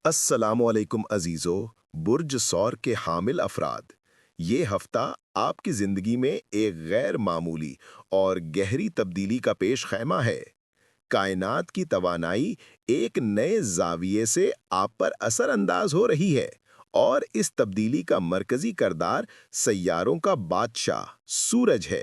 السلام علیکم عزیزو، برج سور کے حامل افراد، یہ ہفتہ آپ کی زندگی میں ایک غیر معمولی اور گہری تبدیلی کا پیش خیمہ ہے۔ کائنات کی توانائی ایک نئے زاویے سے آپ پر اثر انداز ہو رہی ہے، اور اس تبدیلی کا مرکزی کردار سیاروں کا بادشاہ سورج ہے۔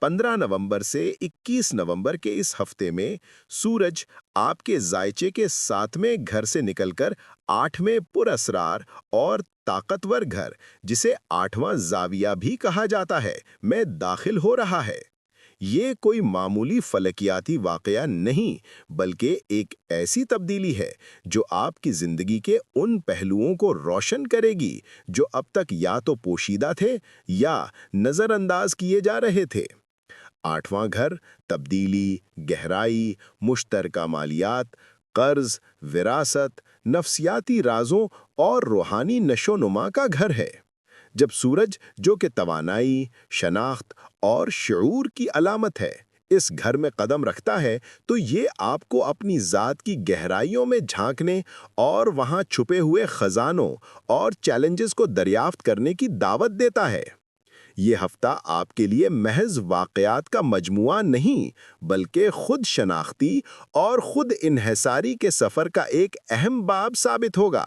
15 نومبر سے 21 نومبر کے اس ہفتے میں سورج آپ کے زائچے کے 7ویں گھر سے نکل کر 8ویں پر اسرار اور طاقتور گھر، جسے 8واں زاویہ بھی کہا جاتا ہے، میں داخل ہو رہا ہے۔ یہ کوئی معمولی فلکیاتی واقعہ نہیں، بلکہ ایک ایسی تبدیلی ہے جو آپ کی زندگی کے ان پہلوؤں کو روشن کرے گی جو اب تک یا تو پوشیدہ تھے یا نظر انداز کیے جا رہے تھے۔ 8واں گھر تبدیلی، گہرائی، مشترکہ مالیات، قرض، وراثت، نفسیاتی رازوں اور روحانی نشو و نما کا گھر ہے۔ جب سورج، جو کہ توانائی، شناخت اور شعور کی علامت ہے، اس گھر میں قدم رکھتا ہے تو یہ آپ کو اپنی ذات کی گہرائیوں میں جھانکنے اور وہاں چھپے ہوئے خزانوں اور چیلنجز کو دریافت کرنے کی دعوت دیتا ہے۔ یہ ہفتہ آپ کے لیے محض واقعات کا مجموعہ نہیں، بلکہ خود شناختی اور خود انحصاری کے سفر کا ایک اہم باب ثابت ہوگا۔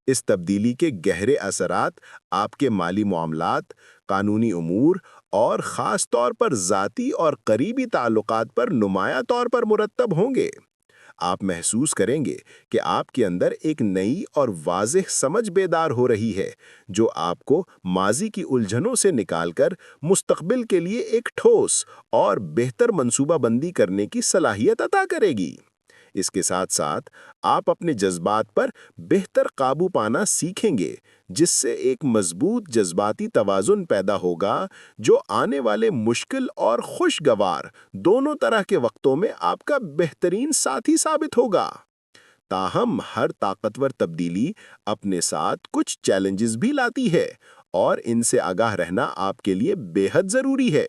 اس تبدیلی کے گہرے اثرات آپ کے مالی معاملات، قانونی امور اور خاص طور پر ذاتی اور قریبی تعلقات پر نمایاں طور پر مرتب ہوں گے۔ آپ محسوس کریں گے کہ آپ کے اندر ایک نئی اور واضح سمجھ بیدار ہو رہی ہے، جو آپ کو ماضی کی الجھنوں سے نکال کر مستقبل کے لیے ایک ٹھوس اور بہتر منصوبہ بندی کرنے کی صلاحیت عطا کرے گی۔ اس کے ساتھ ساتھ آپ اپنے جذبات پر بہتر قابو پانا سیکھیں گے، جس سے ایک مضبوط جذباتی توازن پیدا ہوگا جو آنے والے مشکل اور خوشگوار دونوں طرح کے وقتوں میں آپ کا بہترین ساتھی ثابت ہوگا۔ تاہم ہر طاقتور تبدیلی اپنے ساتھ کچھ چیلنجز بھی لاتی ہے، اور ان سے آگاہ رہنا آپ کے لیے بے حد ضروری ہے۔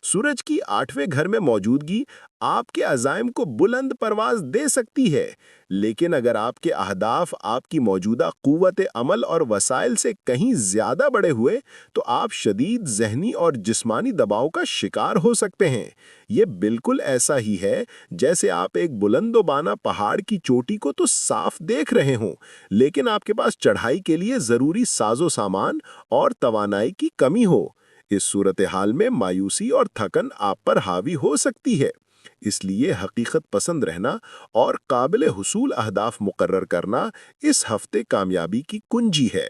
سورج کی 8ویں گھر میں موجودگی آپ کے عزائم کو بلند پرواز دے سکتی ہے، لیکن اگر آپ کے اہداف آپ کی موجودہ قوت عمل اور وسائل سے کہیں زیادہ بڑے ہوئے تو آپ شدید ذہنی اور جسمانی دباؤ کا شکار ہو سکتے ہیں۔ یہ بالکل ایسا ہی ہے جیسے آپ ایک بلند و بانا پہاڑ کی چوٹی کو تو صاف دیکھ رہے ہوں، لیکن آپ کے پاس چڑھائی کے لیے ضروری ساز و سامان اور توانائی کی کمی ہو۔ اس صورتحال میں مایوسی اور تھکن آپ پر حاوی ہو سکتی ہے۔ اس لیے حقیقت پسند رہنا اور قابل حصول اہداف مقرر کرنا اس ہفتے کامیابی کی کنجی ہے۔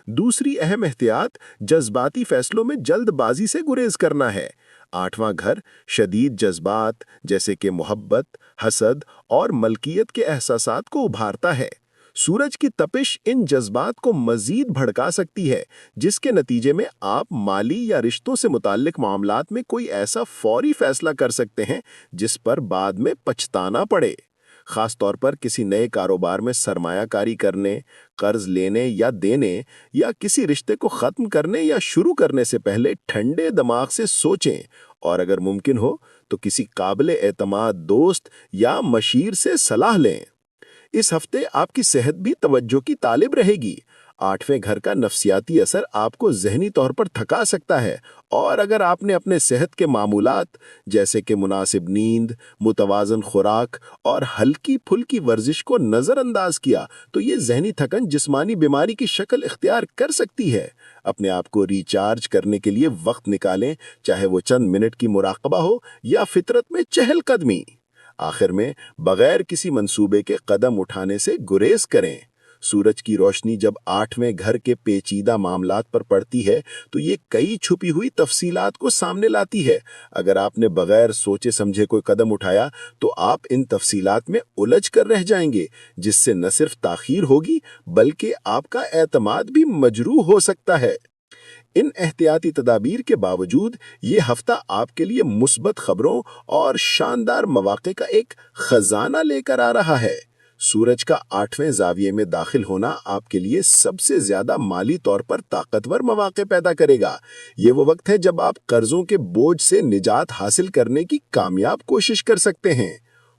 دوسری اہم احتیاط جذباتی فیصلوں میں جلد بازی سے گریز کرنا ہے۔ 8واں گھر شدید جذبات جیسے کہ محبت، حسد اور ملکیت کے احساسات کو ابھارتا ہے۔ سورج کی تپش ان جذبات کو مزید بھڑکا سکتی ہے، جس کے نتیجے میں آپ مالی یا رشتوں سے متعلق معاملات میں کوئی ایسا فوری فیصلہ کر سکتے ہیں جس پر بعد میں پچھتانا پڑے۔ خاص طور پر کسی نئے کاروبار میں سرمایہ کاری کرنے، قرض لینے یا دینے، یا کسی رشتے کو ختم کرنے یا شروع کرنے سے پہلے ٹھنڈے دماغ سے سوچیں، اور اگر ممکن ہو تو کسی قابل اعتماد دوست یا مشیر سے صلاح لیں۔ اس ہفتے آپ کی صحت بھی توجہ کی طالب رہے گی۔ 8ویں گھر کا نفسیاتی اثر آپ کو ذہنی طور پر تھکا سکتا ہے، اور اگر آپ نے اپنے صحت کے معمولات جیسے کہ مناسب نیند، متوازن خوراک اور ہلکی پھلکی ورزش کو نظر انداز کیا تو یہ ذہنی تھکن جسمانی بیماری کی شکل اختیار کر سکتی ہے۔ اپنے آپ کو ریچارج کرنے کے لیے وقت نکالیں، چاہے وہ چند منٹ کی مراقبہ ہو یا فطرت میں چہل قدمی۔ آخر میں، بغیر کسی منصوبے کے قدم اٹھانے سے گریز کریں۔ سورج کی روشنی جب 8ویں گھر کے پیچیدہ معاملات پر پڑتی ہے تو یہ کئی چھپی ہوئی تفصیلات کو سامنے لاتی ہے۔ اگر آپ نے بغیر سوچے سمجھے کوئی قدم اٹھایا تو آپ ان تفصیلات میں الجھ کر رہ جائیں گے، جس سے نہ صرف تاخیر ہوگی بلکہ آپ کا اعتماد بھی مجروح ہو سکتا ہے۔ ان احتیاطی تدابیر کے باوجود یہ ہفتہ آپ کے لیے مثبت خبروں اور شاندار مواقع کا ایک خزانہ لے کر آ رہا ہے۔ سورج کا 8ویں زاویے میں داخل ہونا آپ کے لیے سب سے زیادہ مالی طور پر طاقتور مواقع پیدا کرے گا۔ یہ وہ وقت ہے جب آپ قرضوں کے بوجھ سے نجات حاصل کرنے کی کامیاب کوشش کر سکتے ہیں۔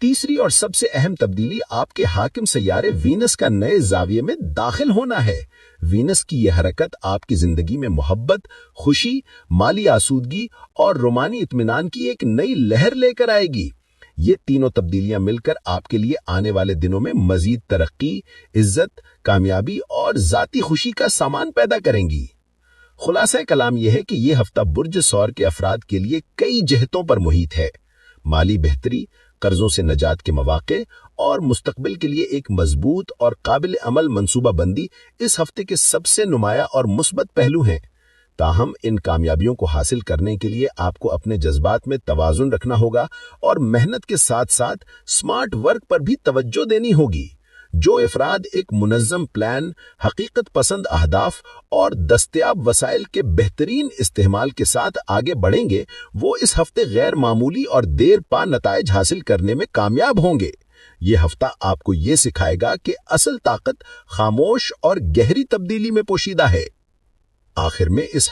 تیسری اور سب سے اہم تبدیلی آپ کے حاکم سیارے وینس کا نئے زاویے میں داخل ہونا ہے۔ وینس کی یہ حرکت آپ کی زندگی میں محبت، خوشی، مالی آسودگی اور رومانی اطمینان کی ایک نئی لہر لے کر آئے گی۔ یہ تینوں تبدیلیاں مل کر آپ کے لیے آنے والے دنوں میں مزید ترقی، عزت، کامیابی اور ذاتی خوشی کا سامان پیدا کریں گی۔ خلاصہ کلام یہ ہے کہ یہ ہفتہ برج ثور کے افراد کے لیے کئی جہتوں پر محیط ہے۔ مالی بہتری، قرضوں سے نجات کے مواقع اور مستقبل کے لیے ایک مضبوط اور قابل عمل منصوبہ بندی اس ہفتے کے سب سے نمایاں اور مثبت پہلو ہیں۔ تاہم ان کامیابیوں کو حاصل کرنے کے لیے آپ کو اپنے جذبات میں توازن رکھنا ہوگا اور محنت کے ساتھ ساتھ سمارٹ ورک پر بھی توجہ دینی ہوگی۔ جو افراد ایک منظم پلان، حقیقت پسند اہداف اور دستیاب وسائل کے بہترین استعمال کے ساتھ آگے بڑھیں گے، وہ اس ہفتے غیر معمولی اور دیر پا نتائج حاصل کرنے میں کامیاب ہوں گے۔ یہ ہفتہ آپ کو یہ سکھائے گا کہ اصل طاقت خاموش اور گہری تبدیلی میں پوشیدہ ہے۔ آخر میں اس